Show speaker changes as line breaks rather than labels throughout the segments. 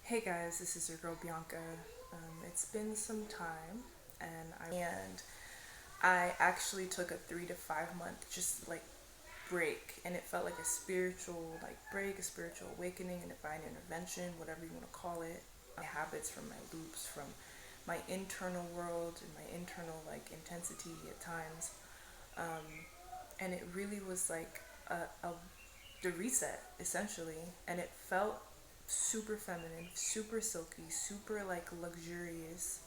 Hey guys, this is your girl Bianca. It's been some time, and I actually took a 3 to 5 month just like break, and it felt like a spiritual like break, a spiritual awakening, a divine intervention, whatever you want to call it. My habits from my loops, from my internal world and my internal like intensity at times, um, and it really was like a the reset essentially, and it felt super feminine, super silky, super like luxurious,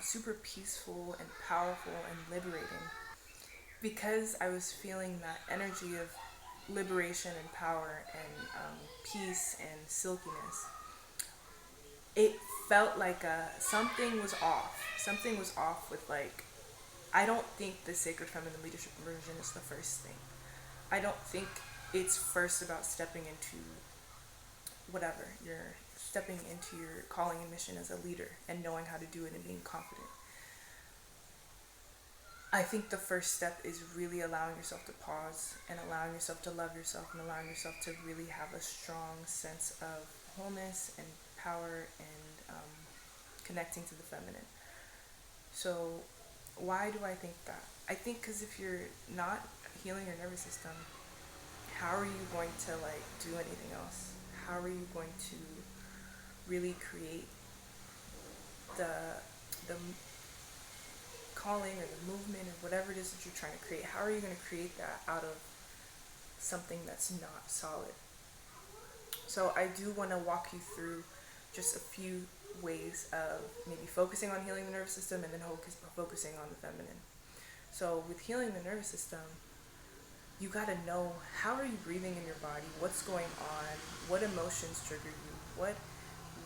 super peaceful and powerful and liberating because I was feeling that energy of liberation and power and peace and silkiness. It felt like something was off. Something was off with like, I don't think the sacred feminine leadership immersion is the first thing. I don't think it's first about stepping into whatever you're stepping into your calling and mission as a leader and knowing how to do it and being confident. I think the first step is really allowing yourself to pause and allowing yourself to love yourself and allowing yourself to really have a strong sense of wholeness and power and connecting to the feminine. So, why do I think that? I think because if you're not healing your nervous system, how are you going to like do anything else? How are you going to really create the the calling or the movement or whatever it is that you're trying to create? How are you going to create that out of something that's not solid? So I do want to walk you through just a few ways of maybe focusing on healing the nervous system and then focusing on the feminine. So with healing the nervous system, you got to know, how are you breathing in your body, what's going on, what emotions trigger you,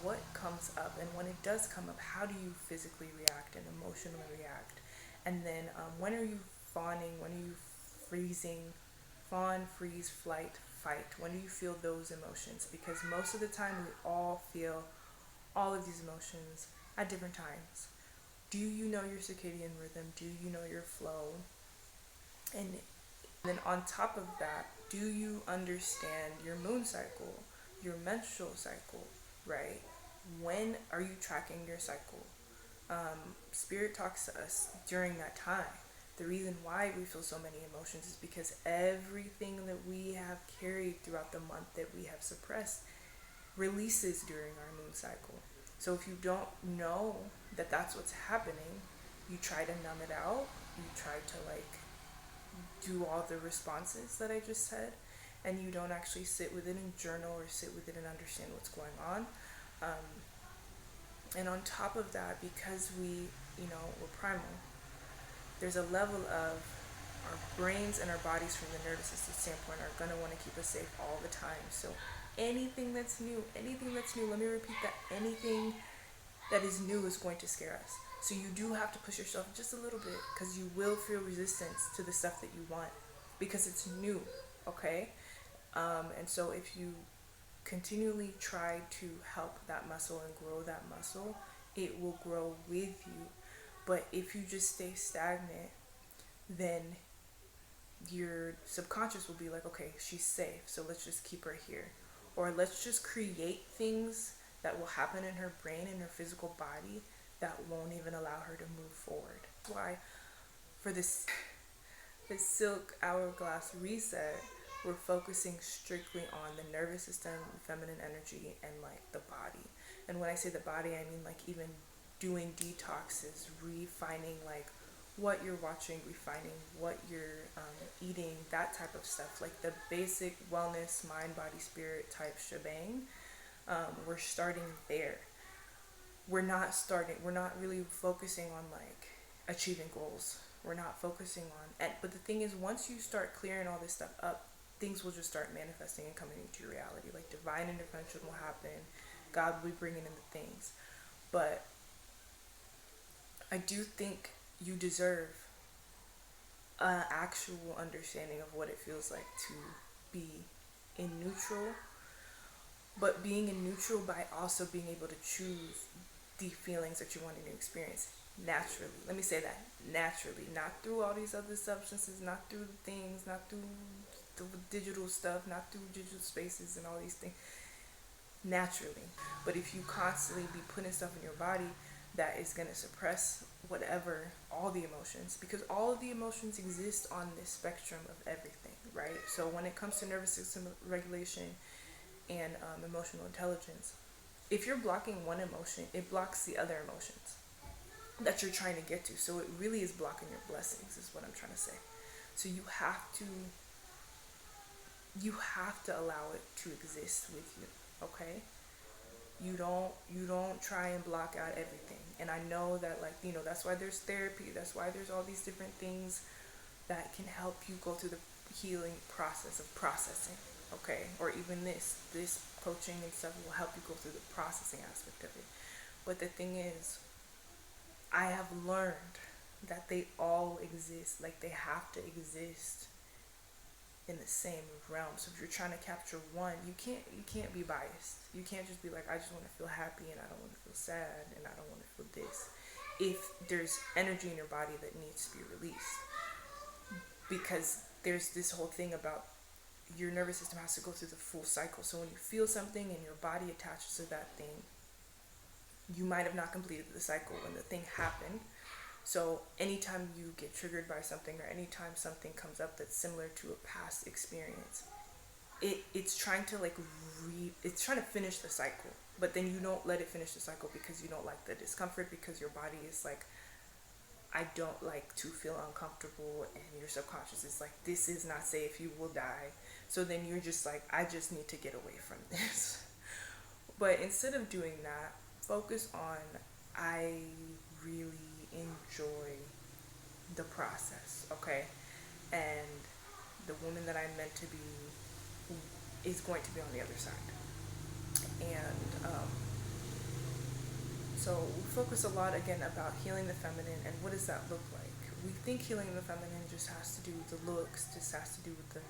what comes up, and when it does come up, how do you physically react and emotionally react? And then when are you fawning, when are you freezing, fawn, freeze, flight, fight? When do you feel those emotions? Because most of the time we all feel all of these emotions at different times. Do you know your circadian rhythm? Do you know your flow? And then on top of that, do you understand your moon cycle, your menstrual cycle, right? When are you tracking your cycle? Spirit talks to us during that time. The reason why we feel so many emotions is because everything that we have carried throughout the month that we have suppressed releases during our moon cycle. So if you don't know that that's what's happening, you try to numb it out, you try to like do all the responses that I just said, and you don't actually sit with it and journal or sit with it and understand what's going on. Um, and on top of that, because we're primal, there's a level of our brains and our bodies from the nervous system standpoint are going to want to keep us safe all the time. So anything that's new, let me repeat that, anything that is new is going to scare us. So you do have to push yourself just a little bit because you will feel resistance to the stuff that you want because it's new, okay? And so if you continually try to help that muscle and grow that muscle, it will grow with you. But if you just stay stagnant, then your subconscious will be like, okay, she's safe, so let's just keep her here. Or let's just create things that will happen in her brain and her physical body that won't even allow her to move forward. That's why for this silk hourglass reset, we're focusing strictly on the nervous system, feminine energy, and like the body. And when I say the body, I mean like even doing detoxes, refining like what you're watching, refining what you're eating, that type of stuff, like the basic wellness, mind, body, spirit type shebang. We're starting there. We're not really focusing on like achieving goals. We're not focusing on, but the thing is, once you start clearing all this stuff up, things will just start manifesting and coming into your reality. Like divine intervention will happen. God will be bringing in the things. But I do think you deserve an actual understanding of what it feels like to be in neutral, but being in neutral by also being able to choose the feelings that you want to experience naturally. Let me say that naturally, not through all these other substances, not through things, not through the digital stuff, not through digital spaces and all these things. naturally. But if you constantly be putting stuff in your body that is going to suppress whatever, all the emotions, because all of the emotions exist on this spectrum of everything, right? So when it comes to nervous system regulation and emotional intelligence, if you're blocking one emotion, it blocks the other emotions that you're trying to get to. So it really is blocking your blessings, is what I'm trying to say. So you have to allow it to exist with you, okay? You don't try and block out everything. And I know that, like, that's why there's therapy, that's why there's all these different things that can help you go through the healing process of processing, okay? Or even this coaching and stuff will help you go through the processing aspect of it. But the thing is, I have learned that they all exist, like they have to exist in the same realm. So if you're trying to capture one, you can't be biased. You can't just be like, I just want to feel happy and I don't want to feel sad and I don't want to feel this. If there's energy in your body that needs to be released, because there's this whole thing about your nervous system has to go through the full cycle. So when you feel something and your body attaches to that thing, you might have not completed the cycle when the thing happened. So anytime you get triggered by something, or anytime something comes up that's similar to a past experience, it's trying to it's trying to finish the cycle. But then you don't let it finish the cycle because you don't like the discomfort, because your body is like, I don't like to feel uncomfortable, and your subconscious is like, this is not safe, you will die. So then you're just like, I just need to get away from this. But instead of doing that, focus on, I really enjoy the process, okay? And the woman that I'm meant to be is going to be on the other side. And so we focus a lot again about healing the feminine, and what does that look like? We think healing the feminine just has to do with the looks, just has to do with the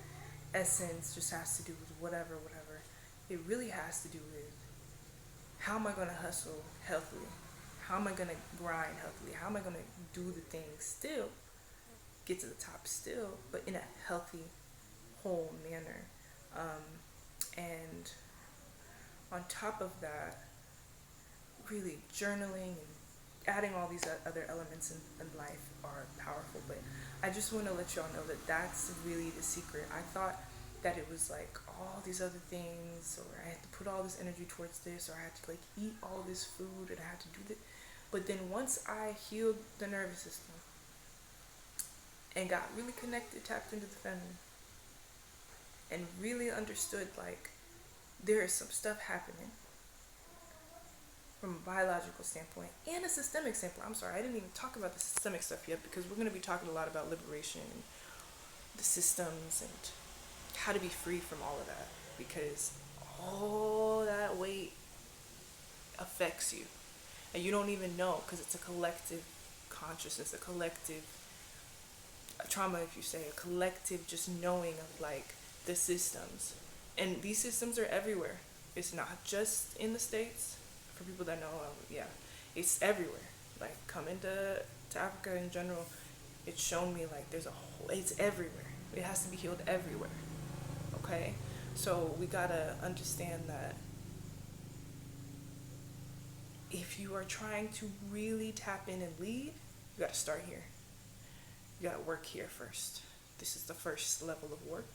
essence, just has to do with whatever. It really has to do with, how am I going to hustle healthily? How am I going to grind healthily? How am I going to do the things still, get to the top still, but in a healthy, whole manner? And on top of that, really journaling and adding all these other elements in life are powerful. But I just want to let y'all know that that's really the secret. I thought that it was like all these other things, or I had to put all this energy towards this, or I had to like eat all this food, and I had to do this. But then once I healed the nervous system and got really connected, tapped into the feminine, and really understood, like, there is some stuff happening from a biological standpoint and a systemic standpoint. I'm sorry, I didn't even talk about the systemic stuff yet, because we're going to be talking a lot about liberation and the systems and how to be free from all of that, because all that weight affects you and you don't even know, because it's a collective consciousness, a collective trauma, if you say, a collective just knowing of like the systems. And these systems are everywhere. It's not just in the States. For people that know, it's everywhere. Like, coming to Africa in general, it's shown me like there's it's everywhere. It has to be healed everywhere. Okay? So we gotta understand that if you are trying to really tap in and lead, you gotta start here. You gotta work here first. This is the first level of work.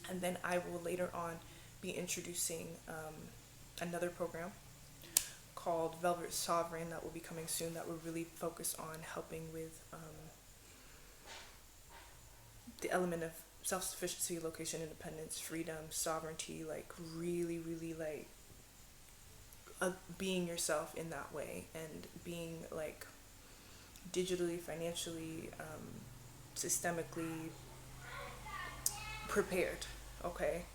And then I will later on be introducing another program called Velvet Sovereign that will be coming soon, that will really focus on helping with the element of self-sufficiency, location independence, freedom, sovereignty, like really, really like being yourself in that way, and being like digitally, financially, systemically prepared, okay?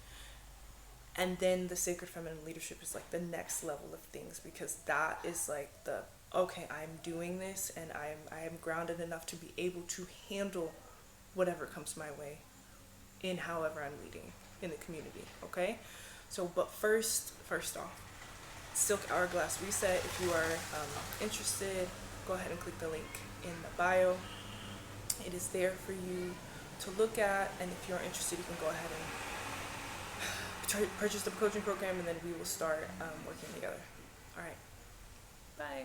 And then the sacred feminine leadership is like the next level of things, because that is like the, okay, I'm doing this, and I am grounded enough to be able to handle whatever comes my way in however I'm leading in the community, okay? So, but first off, Silk Hourglass Reset. If you are interested, go ahead and click the link in the bio. It is there for you to look at, and if you're interested, you can go ahead and purchase the coaching program, and then we will start working together. All right. Bye.